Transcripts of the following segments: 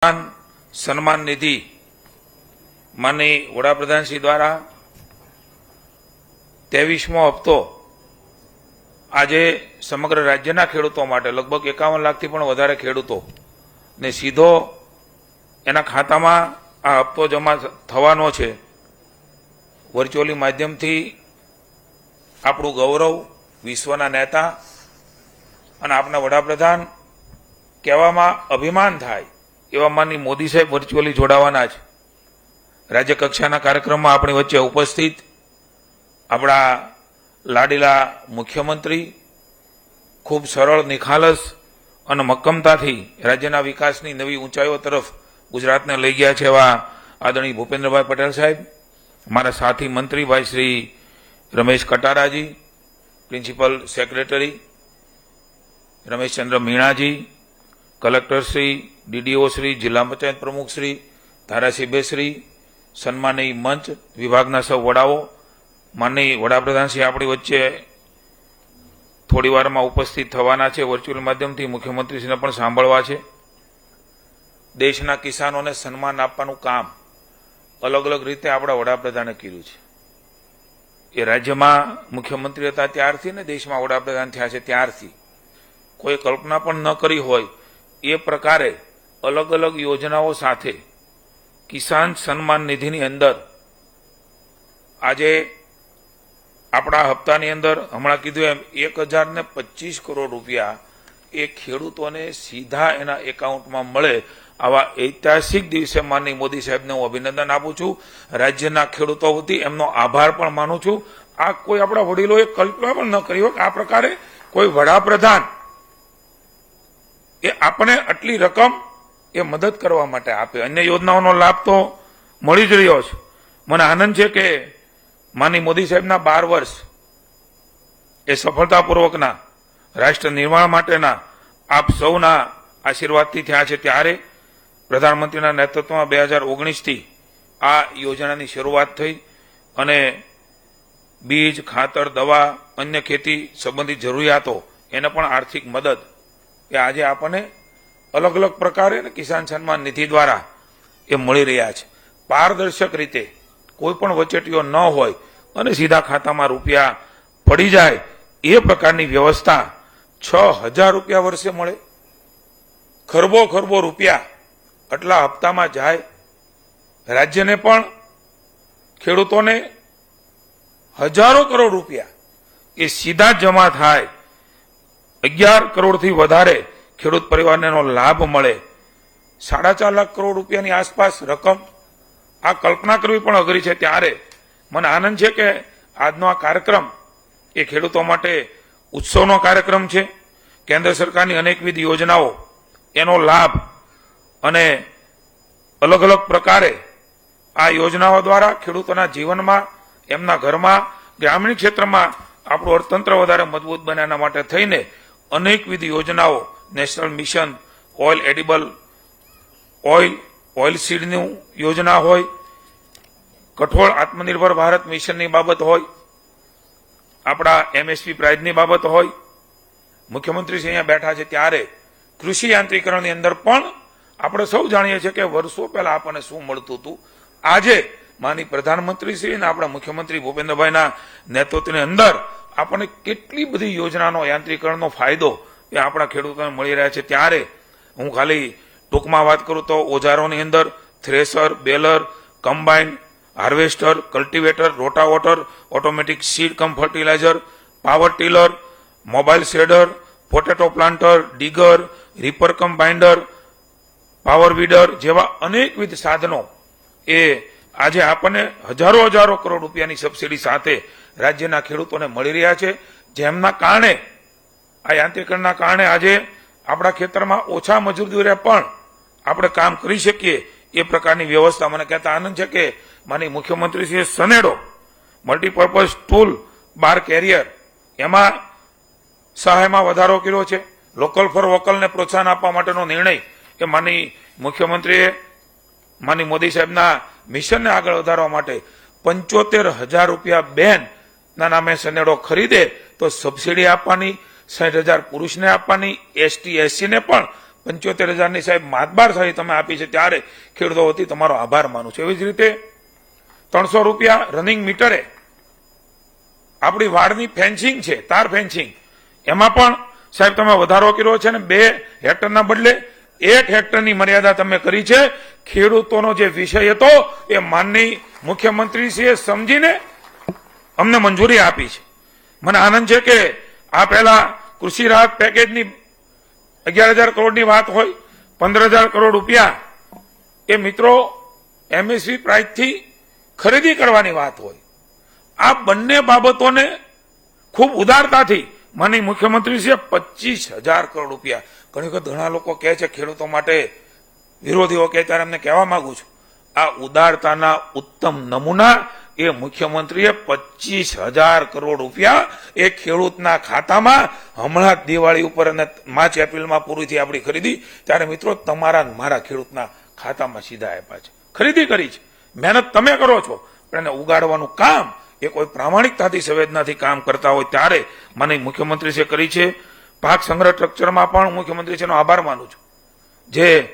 સન્માન નિધિ માનની વડાપ્રધાનશ્રી દ્વારા 23મો હપ્તો આજે સમગ્ર રાજ્યના ખેડૂતો માટે લગભગ 51 લાખથી પણ વધારે ખેડૂતો ને સીધો એના ખાતામાં આ હપ્તો જમા થવાનો છે। વર્ચ્યુઅલી માધ્યમથી આપણું ગૌરવ, વિશ્વના નેતા અને આપના વડાપ્રધાન કહેવામાં અભિમાન થાય એવા માનની મોદી સાહેબ વર્ચ્યુઅલી જોડાવાના છે। રાજ્ય કક્ષાના કાર્યક્રમમાં આપણી વચ્ચે ઉપસ્થિત આપણા લાડીલા મુખ્યમંત્રી ખૂબ સરળ, નિખાલસ અને મક્કમતાથી રાજ્યના વિકાસની નવી ઊંચાઈઓ તરફ ગુજરાતને લઈ ગયા છે એવા આદરણીય ભૂપેન્દ્રભાઈ પટેલ સાહેબ, મારા સાથી મંત્રી ભાઈ શ્રી રમેશ કટારાજી, પ્રિન્સિપલ સેક્રેટરી રમેશચંદ્ર મીણાજી, કલેક્ટર શ્રી, ડીડીઓ શ્રી, જિલ્લા પંચાયત પ્રમુખ શ્રી, ધારાસભ્યશ્રી, સન્માનીય મંચ, વિભાગના સૌ વડાઓ, માનનીય વડાપ્રધાનશ્રી આપણી વચ્ચે થોડી વારમાં ઉપસ્થિત થવાના છે। વર્ચ્યુઅલ માધ્યમથી મુખ્યમંત્રીશ્રીને પણ સાંભળવા છે। દેશના કિસાનોને સન્માન આપવાનું કામ અલગ અલગ રીતે આપણા વડાપ્રધાને કર્યું છે। એ રાજ્યમાં મુખ્યમંત્રી હતા ત્યારથી ને દેશમાં વડાપ્રધાન થયા છે ત્યારથી કોઈ કલ્પના પણ ન કરી હોય એ પ્રકારે અલગ અલગ યોજનાઓ સાથે કિસાન સન્માન નિધિની અંદર આજે આપણા હપ્તાની અંદર હમણાં કીધું એમ 1025 કરોડ રૂપિયા એ ખેડૂતોને સીધા એના એકાઉન્ટમાં મળે આવા ઐતિહાસિક દિવસે માનનીય મોદી સાહેબને હું અભિનંદન આપું છું। રાજ્યના ખેડૂતો વતી એમનો આભાર પણ માનું છું। આ કોઈ આપણા વડીલોએ કલ્પના પણ ન કરી હોય કે આ પ્રકારે કોઈ વડાપ્રધાન એ આપણે આટલી રકમ એ મદદ કરવા માટે આપે। અન્ય યોજનાઓનો લાભ તો મળી જ રહ્યો છે। મને આનંદ છે કે માનનીય મોદી સાહેબના 12 વર્ષ એ સફળતાપૂર્વકના રાષ્ટ્ર નિર્માણ માટેના આપ સૌના આશીર્વાદથી થયા છે। ત્યારે પ્રધાનમંત્રીના નેતૃત્વમાં 2019થી આ યોજનાની શરૂઆત થઈ અને બીજ, ખાતર, દવા, અન્ય ખેતી સંબંધિત જરૂરિયાતો એને પણ આર્થિક મદદ એ આજે આપણને અલગ અલગ પ્રકારે કિસાન સન્માન નિધિ દ્વારા એ મળી રહ્યા છે। પારદર્શક રીતે કોઈ પણ વચેટીઓ ન હોય અને સીધા ખાતામાં રૂપિયા પડી જાય એ પ્રકારની વ્યવસ્થા 6000 રૂપિયા વર્ષે મળે। ખરબો ખરબો રૂપિયા આટલા હપ્તામાં જાય। રાજ્યને પણ ખેડૂતોને હજારો કરોડ રૂપિયા એ સીધા જમા થાય। 11 કરોડથી વધારે ખેડૂત પરિવારને એનો લાભ મળે। 4.5 લાખ કરોડ રૂપિયાની આસપાસ રકમ આ કલ્પના કરવી પણ અઘરી છે। ત્યારે મને આનંદ છે કે આજનો આ કાર્યક્રમ એ ખેડૂતો માટે ઉત્સવનો કાર્યક્રમ છે। કેન્દ્ર સરકારની અનેકવિધ યોજનાઓ એનો લાભ અને અલગ અલગ પ્રકારે આ યોજનાઓ દ્વારા ખેડૂતોના જીવનમાં, એમના ઘરમાં, ગ્રામીણ ક્ષેત્રમાં આપણું અર્થતંત્ર વધારે મજબૂત બને એના માટે થઈને અનેકવિધ યોજનાઓ, national mission oil edible oil Sydney યોજના હોય, કઠોળ આત્મનિર્ભર ભારત મિશનની બાબત હોય, આપણા એમએસપી પ્રાઇઝની બાબત હોય, મુખ્યમંત્રી અહીંયા બેઠા છે ત્યારે કૃષિ યાંત્રીકરણની અંદર પણ આપણે સૌ જાણીએ છીએ કે વર્ષો પહેલા આપણને શું મળતું હતું। આજે માનનીય પ્રધાનમંત્રી શ્રી અને આપણા મુખ્યમંત્રી ભૂપેન્દ્રભાઈના નેતૃત્વની અંદર આપણને કેટલી બધી યોજનાનો, યાંત્રીકરણનો ફાયદો એ આપણા ખેડૂતોને મળી રહ્યા છે। ત્યારે હું ખાલી ટૂંકમાં વાત કરું તો ઓજારોની અંદર thresher, baler, combine, harvester, cultivator, rotavator, automatic seed cum fertiliser, power tiller, mobile shredder, potato planter, digger, reaper cum binder, power weeder જેવા અનેકવિધ સાધનો એ આજે આપણને હજારો કરોડ રૂપિયાની સબસિડી સાથે રાજ્યના ખેડૂતોને મળી રહ્યા છે। જેમના કારણે આ યાંત્રિકરણના કારણે આજે આપણા ખેતરમાં ઓછા મજૂર દ્વારા પણ આપણે કામ કરી શકીએ એ પ્રકારની વ્યવસ્થા। મને કહેતા આનંદ છે કે માની મુખ્યમંત્રીશ્રીએ Sanedo multipurpose tool bar carrier એમાં સહાયમાં વધારો કર્યો છે। લોકલ ફોર વોકલને પ્રોત્સાહન આપવા માટેનો નિર્ણય એ માની મુખ્યમંત્રીએ માની મોદી સાહેબના મિશનને આગળ વધારવા માટે 75,000 રૂપિયા બેનના નામે સનેડો ખરીદે તો સબસિડી આપવાની, 60,000 પુરુષને આપવાની, ST SC ને પણ 75,000ની સાહેબ માતબાર સહાય તમે આપી છે, ત્યારે ખેડૂતો વતી તમારો આભાર માનું છું. એવી જ રીતે 300 રૂપિયા રનિંગ મીટરે આપણી વાડની ફેન્સિંગ છે, તાર ફેન્સિંગ, એમાં પણ સાહેબ તમે વધારો કર્યો છે ને 2 હેક્ટરના બદલે 1 હેક્ટરની મર્યાદા તમે કરી છે. ખેડૂતોનો જે વિષય હતો એ માનનીય મુખ્યમંત્રીશ્રીએ સમજીને અમને મંજૂરી આપી છે. મને આનંદ છે કે આ પહેલા કૃષિ રાહત પેકેજની 11,000 કરોડની વાત હોય, 15,000 કરોડ રૂપિયા એ મિત્રો એમએસપી પ્રાઇસથી ખરીદી કરવાની વાત હોય. આ બંને બાબતોને ખૂબ ઉદારતાથી માનનીય મુખ્યમંત્રીશ્રીએ 25,000 કરોડ રૂપિયા, ઘણી વખત ઘણા લોકો કહે છે ખેડૂતો માટે, વિરોધીઓ કહે, ત્યારે એમને કહેવા માંગુ છું, આ ઉદારતાના ઉત્તમ નમૂના એ મુખ્યમંત્રીએ 25,000 કરોડ રૂપિયા એ ખેડૂતના ખાતામાં હમણાં જ દિવાળી ઉપર અને માર્ચ એપ્રિલમાં પૂરી થઈ આપણી ખરીદી, ત્યારે મિત્રો તમારા મારા ખેડૂતના ખાતામાં સીધા આપ્યા છે. ખરીદી કરી છે, મહેનત તમે કરો છો, પણ એને ઉગાડવાનું કામ એ કોઈ પ્રામાણિકતાથી સંવેદનાથી કામ કરતા હોય ત્યારે મને મુખ્યમંત્રીશ્રીએ કરી છે. પાક સંગ્રહ સ્ટ્રક્ચરમાં પણ મુખ્યમંત્રીશ્રીનો આભાર માનું છું. જે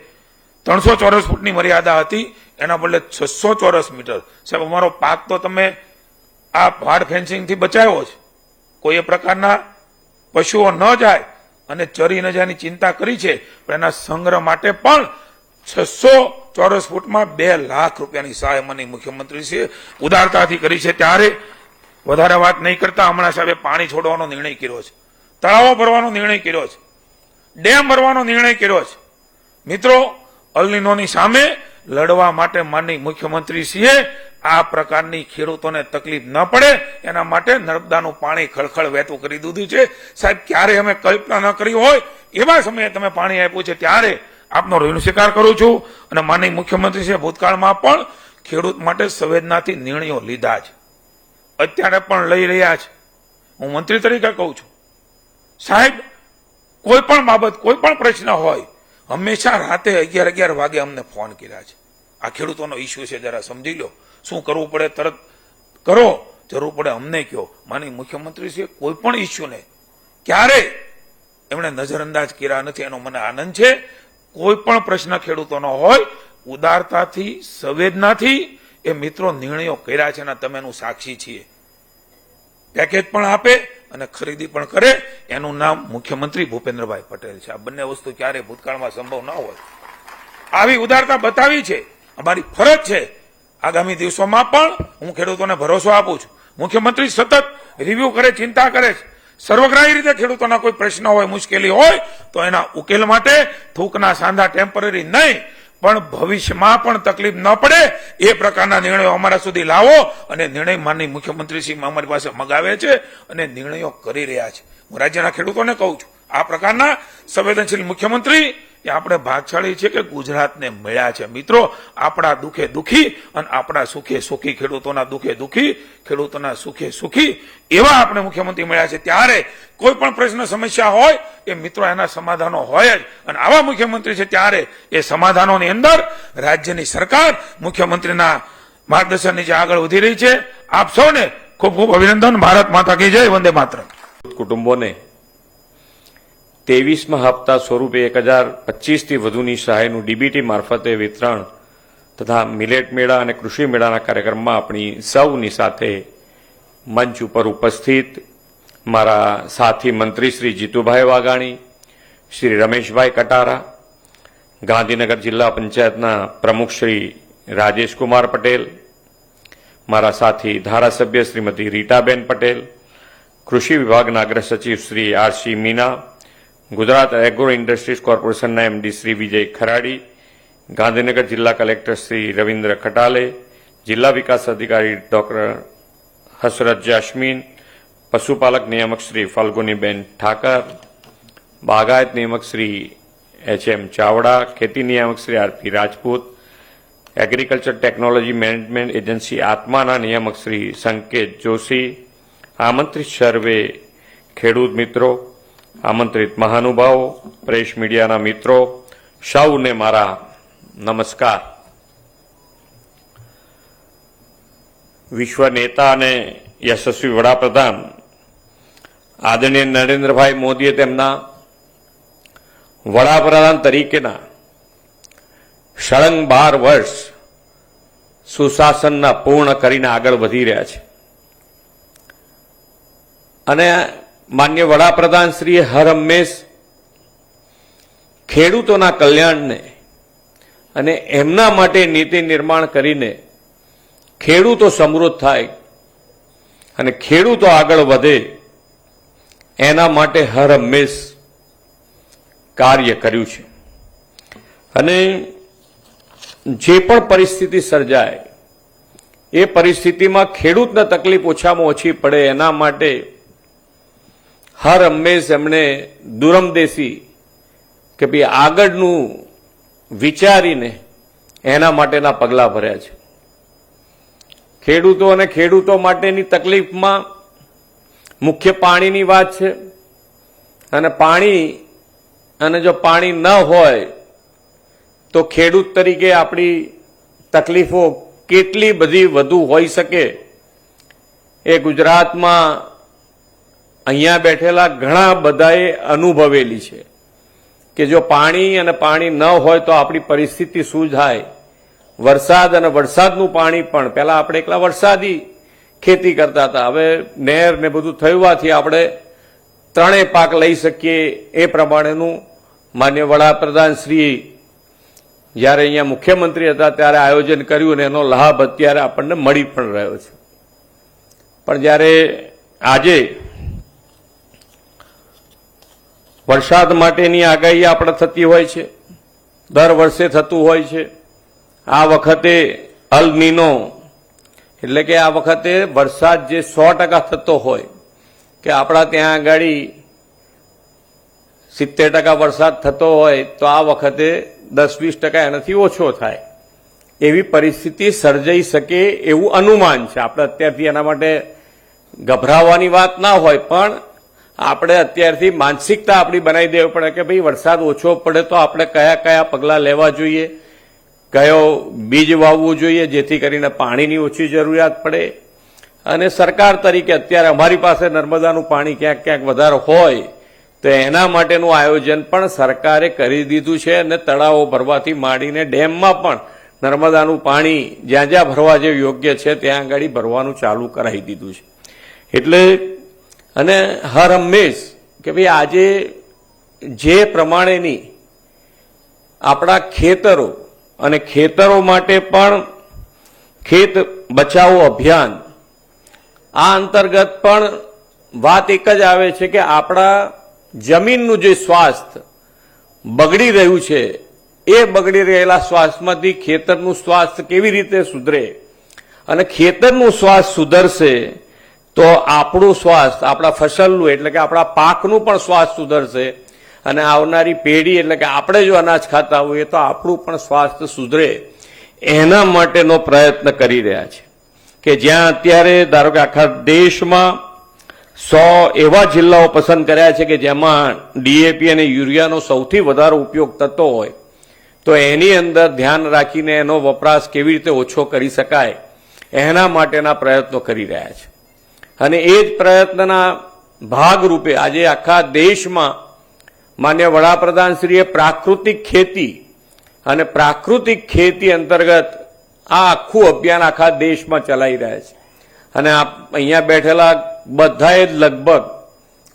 300 ચોરસ ફૂટની મર્યાદા હતી એના બદલે 600 ચોરસ મીટર. સાહેબ અમારો પાક તો તમે આ વાડ ફેન્સિંગથી બચાવ્યો છે, કોઈ એ પ્રકારના પશુઓ ન જાય અને ચરી ન જાયની ચિંતા કરી છે, પણ એના સંગ્રહ માટે પણ 600 ચોરસ ફૂટમાં 2 લાખ રૂપિયાની સહાય મને મુખ્યમંત્રીશ્રીએ ઉદારતાથી કરી છે. ત્યારે વધારે વાત નહીં કરતા હમણાં સાહેબે પાણી છોડવાનો નિર્ણય કર્યો છે, તળાવો ભરવાનો નિર્ણય કર્યો છે, ડેમ ભરવાનો નિર્ણય કર્યો છે. મિત્રો અલનીનોની સામે લડવા માટે માનનીય મુખ્યમંત્રીશ્રીએ આ પ્રકારની ખેડૂતોને તકલીફ ન પડે એના માટે નર્મદાનું પાણી ખળખળ વહેતું કરી દીધું છે. સાહેબ ક્યારે અમે કલ્પના ન કરી હોય એવા સમયે તમે પાણી આપ્યું છે, ત્યારે આપનો ઋણ સ્વીકાર કરું છું. અને માનનીય મુખ્યમંત્રીશ્રીએ ભૂતકાળમાં પણ ખેડૂત માટે સંવેદનાથી નિર્ણયો લીધા છે, અત્યારે પણ લઈ રહ્યા છે. હું મંત્રી તરીકે કહું છું, સાહેબ કોઈ પણ બાબત, કોઈ પણ પ્રશ્ન હોય, હંમેશા રાતે 11 વાગે અમને ફોન કર્યા છે. આ ખેડૂતોનો ઇસ્યુ છે, જરા સમજી લો, શું કરવું પડે તરત કરો, જરૂર પડે અમને કહો. માનનીય મુખ્યમંત્રીશ્રીએ કોઈ પણ ઇસ્યુને ક્યારે એમણે નજરઅંદાજ કર્યા નથી, એનો મને આનંદ છે. કોઈ પણ પ્રશ્ન ખેડૂતોનો હોય, ઉદારતાથી, સંવેદનાથી એ મિત્રો નિર્ણયો કર્યા છે અને તમે એનું સાક્ષી છીએ. પેકેજ પણ આપે અને ખરીદી પણ કરે, એનું નામ મુખ્યમંત્રી ભૂપેન્દ્રભાઈ પટેલ છે. આ બંને વસ્તુ ક્યારે ભૂતકાળમાં સંભવ ન હોય. આવી ઉદારતા બતાવી છે, અમારી ફરજ છે. આગામી દિવસોમાં પણ હું ખેડૂતોને ભરોસો આપું છું. મુખ્યમંત્રી સતત રિવ્યુ કરે, ચિંતા કરે છે. સર્વગ્રાહી રીતે ખેડૂતોના કોઈ પ્રશ્ન હોય, મુશ્કેલી હોય તો એના ઉકેલ માટે થૂકના સાંધા ટેમ્પરરી નહીં, પણ ભવિષ્યમાં પણ તકલીફ ન પડે એ પ્રકારના નિર્ણયો અમારા સુધી લાવો. અને નિર્ણય માનનીય મુખ્યમંત્રીશ્રી અમારી પાસે મગાવે છે અને નિર્ણયો કરી રહ્યા છે. હું રાજ્યના ખેડૂતોને કહું છું, આ પ્રકારના સંવેદનશીલ મુખ્યમંત્રી એ આપણે ભાગશાળી છે કે ગુજરાતને મળ્યા છે. મિત્રો આપણા દુઃખે દુઃખી અને આપણા સુખે સુખી, ખેડૂતોના દુઃખે દુઃખી, ખેડૂતોના સુખે સુખી એવા આપણે મુખ્યમંત્રી મળ્યા છે. ત્યારે કોઈ પણ પ્રશ્ન સમસ્યા હોય એ મિત્રો એના સમાધાનો હોય જ, અને આવા મુખ્યમંત્રી છે ત્યારે એ સમાધાનોની અંદર રાજ્યની સરકાર મુખ્યમંત્રીના માર્ગદર્શન નીચે આગળ વધી રહી છે. આપ સૌને ખૂબ ખૂબ અભિનંદન. ભારત માતા કી જય. વંદે માતરમ. કુટુંબોને 23મા હપ્તા સ્વરૂપે 1,025થી વધુની સહાયનું ડીબીટી મારફતે વિતરણ તથા મિલેટ મેળા અને કૃષિ મેળાના કાર્યક્રમમાં આપણી સૌની સાથે મંચ ઉપર ઉપસ્થિત મારા સાથી મંત્રી શ્રી જીતુભાઈ વાઘાણી, શ્રી રમેશભાઈ કટારા, ગાંધીનગર જિલ્લા પંચાયતના પ્રમુખ શ્રી રાજેશકુમાર પટેલ, મારા સાથી ધારાસભ્ય શ્રીમતી રીટાબેન પટેલ, કૃષિ વિભાગના અગ્ર સચિવ Shri RC Meena, Gujarat agro industries કોર્પોરેશનના એમડી શ્રી વિજય ખરાડી, ગાંધીનગર જિલ્લા કલેક્ટર શ્રી રવિન્દ્ર ખટાલે, જિલ્લા વિકાસ અધિકારી ડોક્ટર હસરત જાસ્મીન, પશુપાલક નિયામક શ્રી ફાલ્ગુનીબેન ઠાકર, બાગાયત નિયામક શ્રી એચ.એમ. ચાવડા, ખેતી નિયામક Shri RP Rajput, agriculture technology management agency આત્માના નિયામક શ્રી સંકેત જોશી, આમંત્રિત સર્વે ખેડૂત મિત્રો, આમંત્રિત મહાનુભાવો, પ્રેસ મીડિયાના મિત્રો, સૌને મારા નમસ્કાર. વિશ્વ નેતા અને યશસ્વી વડાપ્રધાન આદરણીય નરેન્દ્રભાઈ મોદીએ તેમના વડાપ્રધાન તરીકેના સળંગ 12 વર્ષ સુશાસનના પૂર્ણ કરીને આગળ વધી રહ્યા છે અને માન્ય વડાપ્રધાન શ્રીએ હર હંમેશ ખેડૂતોના કલ્યાણને અને એમના માટે નીતિ નિર્માણ કરીને ખેડૂતો સમૃદ્ધ થાય અને ખેડૂતો આગળ વધે એના માટે હર હંમેશ કાર્ય કર્યું છે અને જે પણ પરિસ્થિતિ સર્જાય એ પરિસ્થિતિમાં ખેડૂતને તકલીફ ઓછામાં ઓછી પડે એના માટે હર હંમેશ એમણે દૂરંદેશી કે ભાઈ આગળનું વિચારીને એના માટેના પગલાં ભર્યા છે. ખેડૂતો અને ખેડૂતો માટેની તકલીફમાં મુખ્ય પાણીની વાત છે અને જો પાણી ન હોય તો ખેડૂત તરીકે આપણી તકલીફો કેટલી બધી વધુ હોઈ શકે એ ગુજરાતમાં અહીંયા બેઠેલા ઘણા બધાએ અનુભવેલી છે કે જો પાણી ન હોય તો આપણી પરિસ્થિતિ શું થાય. વરસાદ અને વરસાદનું પાણી પણ પહેલા આપણે એકલા વરસાદી ખેતી કરતા હતા, હવે નહેર ને બધું થવાથી આપણે ત્રણેય પાક લઈ શકીએ એ પ્રમાણેનું માન્ય વડાપ્રધાન શ્રી જ્યારે અહીંયા મુખ્યમંત્રી હતા ત્યારે આયોજન કર્યું અને એનો લાભ અત્યારે આપણને મળી પણ રહ્યો છે. પણ જ્યારે આજે વરસાદ માટેની આગાહી આપણે થતી હોય છે, દર વર્ષે થતું હોય છે. આ વખતે અલ નીનો એટલે કે આ વખતે વરસાદ જે 100% થતો હોય કે આપણા ત્યાં આગળ 70% વરસાદ થતો હોય તો આ વખતે 10-20% એનાથી ઓછો થાય એવી પરિસ્થિતિ સર્જાઈ શકે એવું અનુમાન છે. આપણે અત્યારથી એના માટે ગભરાવાની વાત ના હોય, પણ આપણે અત્યારથી માનસિકતા આપણી બનાવી દેવી પડે કે ભાઈ વરસાદ ઓછો પડે તો આપણે કયા કયા પગલાં લેવા જોઈએ, કયો બીજ વાવવું જોઈએ જેથી કરીને પાણીની ઓછી જરૂરિયાત પડે. અને સરકાર તરીકે અત્યારે અમારી પાસે નર્મદાનું પાણી ક્યાંક ક્યાંક વધારે હોય તો એના માટેનું આયોજન પણ સરકારે કરી દીધું છે અને તળાવો ભરવાથી માંડીને ડેમમાં પણ નર્મદાનું પાણી જ્યાં જ્યાં ભરવા જેવું યોગ્ય છે ત્યાં આગળ ભરવાનું ચાલુ કરાવી દીધું છે. એટલે અને હર હંમેશ કે ભાઈ આજે જે પ્રમાણેની આપણા ખેતરો અને ખેતરો માટે પણ ખેત બચાવો અભિયાન આ અંતર્ગત પણ વાત એક જ આવે છે કે આપણા જમીનનું જે સ્વાસ્થ્ય બગડી રહ્યું છે એ બગડી રહેલા સ્વાસ્થ્યમાંથી ખેતરનું સ્વાસ્થ્ય કેવી રીતે સુધરે અને ખેતરનું સ્વાસ્થ્ય સુધરશે તો આપણું સ્વાસ્થ્ય આપણા ફસલનું એટલે કે આપણા પાકનું પણ સ્વાસ્થ્ય સુધરશે અને આવનારી પેઢી એટલે કે આપણે જો અનાજ ખાતા હોઈએ તો આપણું પણ સ્વાસ્થ્ય સુધરે એના માટેનો પ્રયત્ન કરી રહ્યા છે કે જ્યાં અત્યારે ધારો કે આખા દેશમાં 100 એવા જિલ્લાઓ પસંદ કર્યા છે કે જેમાં ડીએપી અને યુરિયાનો સૌથી વધારે ઉપયોગ થતો હોય તો એની અંદર ધ્યાન રાખીને એનો વપરાશ કેવી રીતે ઓછો કરી શકાય એના માટેના પ્રયત્નો કરી રહ્યા છે. અને એ જ પ્રયત્નના ભાગરૂપે આજે આખા દેશમાં માન્ય વડાપ્રધાનશ્રીએ પ્રાકૃતિક ખેતી અને પ્રાકૃતિક ખેતી અંતર્ગત આ આખું અભિયાન આખા દેશમાં ચલાવી રહ્યા છે. અને અહીંયા બેઠેલા બધાએ જ લગભગ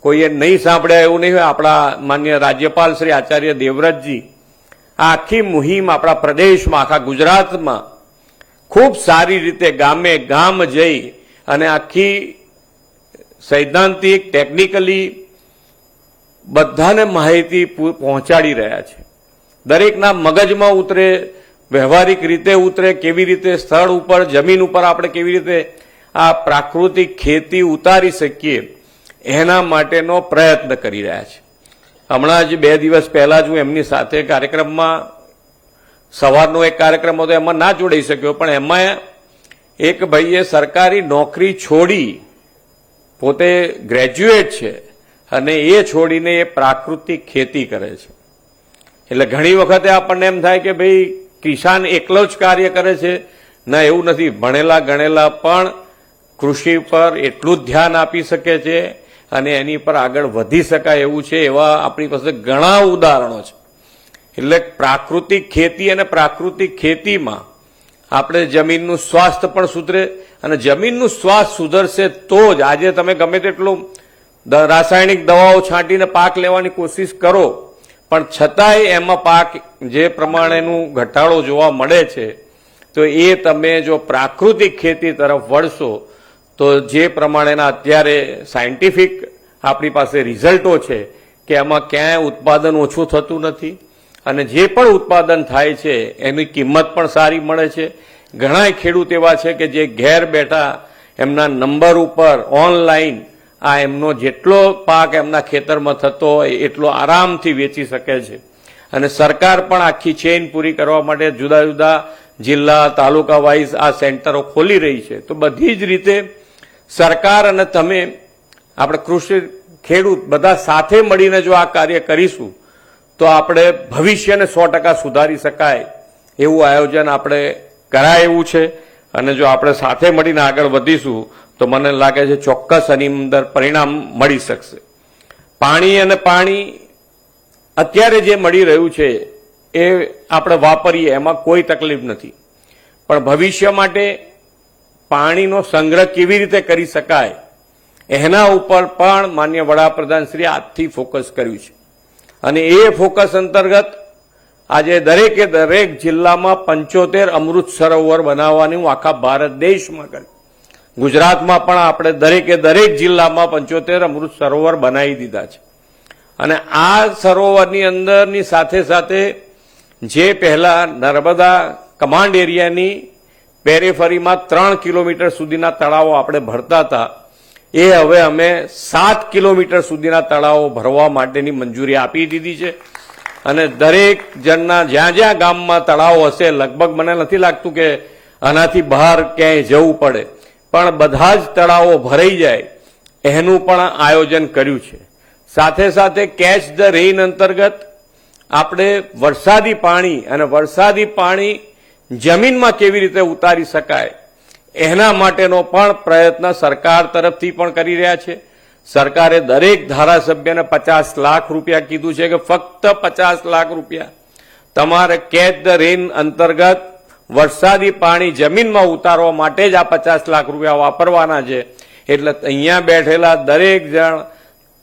કોઈએ નહીં સાંભળ્યા એવું નહીં હોય. આપણા માન્ય રાજ્યપાલ શ્રી આચાર્ય દેવવ્રતજી આ આખી મુહિમ આપણા પ્રદેશમાં આખા ગુજરાતમાં ખૂબ સારી રીતે ગામે ગામ જઈ અને આખી સૈદ્ધાંતિક ટેકનિકલી બધાને માહિતી પહોંચાડી રહ્યા છે. દરેકના મગજમાં ઉતરે, વ્યવહારિક રીતે ઉતરે, કેવી રીતે સ્થળ ઉપર જમીન ઉપર આપણે કેવી રીતે આ પ્રાકૃતિક ખેતી ઉતારી શકીએ એના માટેનો પ્રયત્ન કરી રહ્યા છે. હમણાં જ 2 દિવસ પહેલા જ હું એમની સાથે કાર્યક્રમમાં સવારનો એક કાર્યક્રમ હતો એમાં ના જોડાઈ શક્યો, પણ એમાં એક ભાઈએ સરકારી નોકરી છોડી, પોતે ગ્રેજ્યુએટ છે અને એ છોડીને એ પ્રાકૃતિક ખેતી કરે છે. એટલે ઘણી વખતે આપણને એમ થાય કે ભાઈ કિસાન એકલો જ કાર્ય કરે છે. ના, એવું નથી. ભણેલા ગણેલા પણ કૃષિ પર એટલું જ ધ્યાન આપી શકે છે અને એની પર આગળ વધી શકાય એવું છે. એવા આપણી પાસે ઘણા ઉદાહરણો છે. એટલે પ્રાકૃતિક ખેતી અને પ્રાકૃતિક ખેતીમાં આપણે જમીનનું સ્વાસ્થ્ય પણ સુધરે, અને જમીનનું સ્વાસ્થ્ય સુધરશે તો જ આજે તમે ગમે તેટલું રાસાયણિક દવાઓ છાંટીને પાક લેવાની કોશિશ કરો, પણ છતાંય એમાં પાક જે પ્રમાણેનું ઘટાડો જોવા મળે છે, તો એ તમે જો પ્રાકૃતિક ખેતી તરફ વળશો તો જે પ્રમાણેના અત્યારે સાયન્ટિફિક આપણી પાસે રિઝલ્ટો છે કે એમાં ક્યાંય ઉત્પાદન ઓછું થતું નથી, અને જે પણ ઉત્પાદન થાય છે એની કિંમત પણ સારી મળે છે. ઘણા ખેડૂત એવા છે કે જે ઘેર બેઠા એમના નંબર ઉપર ઓનલાઈન આ એમનો જેટલો પાક એમના ખેતરમાં થતો હોય એટલો આરામથી વેચી શકે છે. અને સરકાર પણ આખી ચેઇન પૂરી કરવા માટે જુદા જુદા જિલ્લા તાલુકા વાઇઝ આ સેન્ટરો ખોલી રહી છે. તો બધી જ રીતે સરકાર અને તમે આપણે કૃષિ ખેડૂત બધા સાથે મળીને જો આ કાર્ય કરીશું તો આપણે ભવિષ્યને 100% સુધારી શકાય એવું આયોજન આપણે કરાય એવું છે. અને જો આપણે સાથે મળીને આગળ વધીશું તો મને લાગે છે ચોક્કસ આની અંદર પરિણામ મળી શકશે. પાણી અત્યારે જે મળી રહ્યું છે એ આપણે વાપરીએ એમાં કોઈ તકલીફ નથી, પણ ભવિષ્ય માટે પાણીનો સંગ્રહ કેવી રીતે કરી શકાય એના ઉપર પણ માન્ય વડાપ્રધાન શ્રી આજથી ફોકસ કર્યું છે. અને એ ફોકસ અંતર્ગત આજે દરેકે દરેક જિલ્લામાં 75 અમૃત સરોવર બનાવવાનું આખા ભારત દેશમાં કર્યું. ગુજરાતમાં પણ આપણે દરેકે દરેક જિલ્લામાં 75 અમૃત સરોવર બનાવી દીધા છે. અને આ સરોવરની અંદરની સાથે સાથે જે પહેલા નર્મદા કમાન્ડ એરિયાની પેરેફરીમાં 3 કિલોમીટર સુધીના તળાવો આપણે ભરતા હતા, એ હવે અમે 7 કિલોમીટર સુધીના તળાવો ભરવા માટેની મંજૂરી આપી દીધી છે. અને દરેક જણના જ્યાં જ્યાં ગામમાં તળાવો હશે, લગભગ મને નથી લાગતું કે આનાથી બહાર ક્યાંય જવું પડે, પણ બધા જ તળાવો ભરાઈ જાય એનું પણ આયોજન કર્યું છે. સાથે સાથે કેચ ધ રેઇન અંતર્ગત આપણે વરસાદી પાણી જમીનમાં કેવી રીતે ઉતારી શકાય એના માટેનો પણ પ્રયત્ન સરકાર તરફથી પણ કરી રહ્યા છે. સરકારે દરેક ધારાસભ્યને 50 લાખ રૂપિયા કીધું છે કે ફક્ત 50 લાખ રૂપિયા તમારે કેચ ધ રેઇન અંતર્ગત વરસાદી પાણી જમીનમાં ઉતારવા માટે જ આ 50 લાખ રૂપિયા વાપરવાના છે. એટલે અહીંયા બેઠેલા દરેક જણ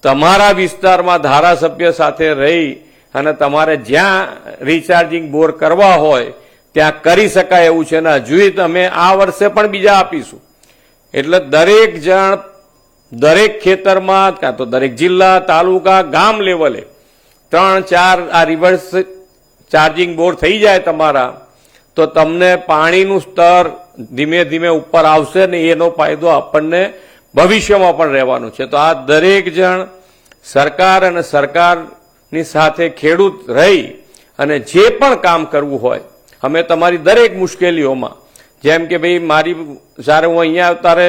તમારા વિસ્તારમાં ધારાસભ્ય સાથે રહી અને તમારે જ્યાં રિચાર્જિંગ બોર કરવા હોય ત્યાં કરી શકાય એવું છે ને હજુ તમે આ વર્ષે પણ બીજા આપીશું. એટલે દરેક જણ દરેક ખેતરમાં કાં તો દરેક જિલ્લા તાલુકા ગામ લેવલે 3-4 આ રિવર્સ ચાર્જિંગ બોર થઈ જાય તમારા, તો તમને પાણીનું સ્તર ધીમે ધીમે ઉપર આવશે ને એનો ફાયદો આપણને ભવિષ્યમાં પણ રહેવાનો છે. તો આ દરેક જણ સરકાર અને સરકારની સાથે ખેડૂત રહી અને જે પણ કામ કરવું હોય અમે તમારી દરેક મુશ્કેલીઓમાં, જેમ કે ભાઈ જ્યારે હું અહીંયા ત્યારે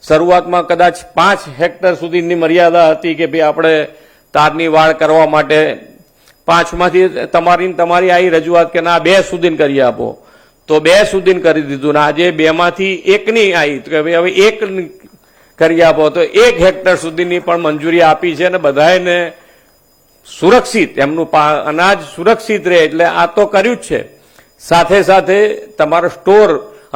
શરૂઆતમાં કદાચ 5 હેક્ટર સુધીની મર્યાદા હતી કે ભાઈ આપણે તારની વાડ કરવા માટે 5માંથી તમારી આવી રજૂઆત કે ના 2 સુધી કરી આપો, તો 2 સુધી કરી દીધું ને આજે 2માંથી 1ની આવી કે ભાઈ હવે 1 કરી આપો, તો 1 હેક્ટર સુધીની પણ મંજૂરી આપી છે. અને બધાને સુરક્ષિત એમનું અનાજ સુરક્ષિત રહે એટલે આ તો કર્યું જ છે. સાથે સાથે તમારો સ્ટોર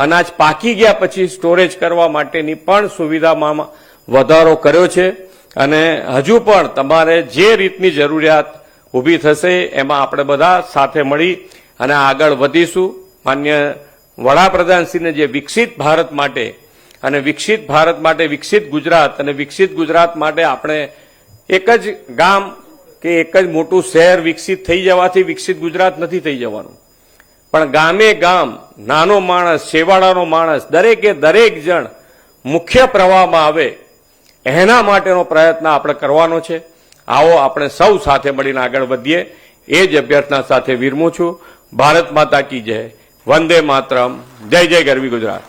અનાજ પાકી ગયા પછી સ્ટોરેજ કરવા માટેની પણ સુવિધામાં વધારો કર્યો છે. અને હજુ પણ તમારે જે રીતની જરૂરિયાત ઊભી થશે એમાં આપણે બધા સાથે મળી અને આગળ વધીશું. માન્ય વડાપ્રધાનશ્રીને જે વિકસિત ભારત માટે અને વિકસિત ભારત માટે વિકસિત ગુજરાત અને વિકસિત ગુજરાત માટે આપણે એક જ ગામ કે એક જ મોટું શહેર વિકસિત થઈ જવાથી વિકસિત ગુજરાત નથી થઈ જવાનું, પણ ગામે ગામ નાનો માણસ છેવાડાનો માણસ દરેકે દરેક જણ મુખ્ય પ્રવાહમાં આવે એના માટેનો પ્રયત્ન આપણે કરવાનો છે. આવો આપણે સૌ સાથે મળીને આગળ વધીએ એ જ અભ્યર્થના સાથે વિરમું છું. ભારત માતા કી જય, વંદે માતરમ, જય જય ગરવી ગુજરાત.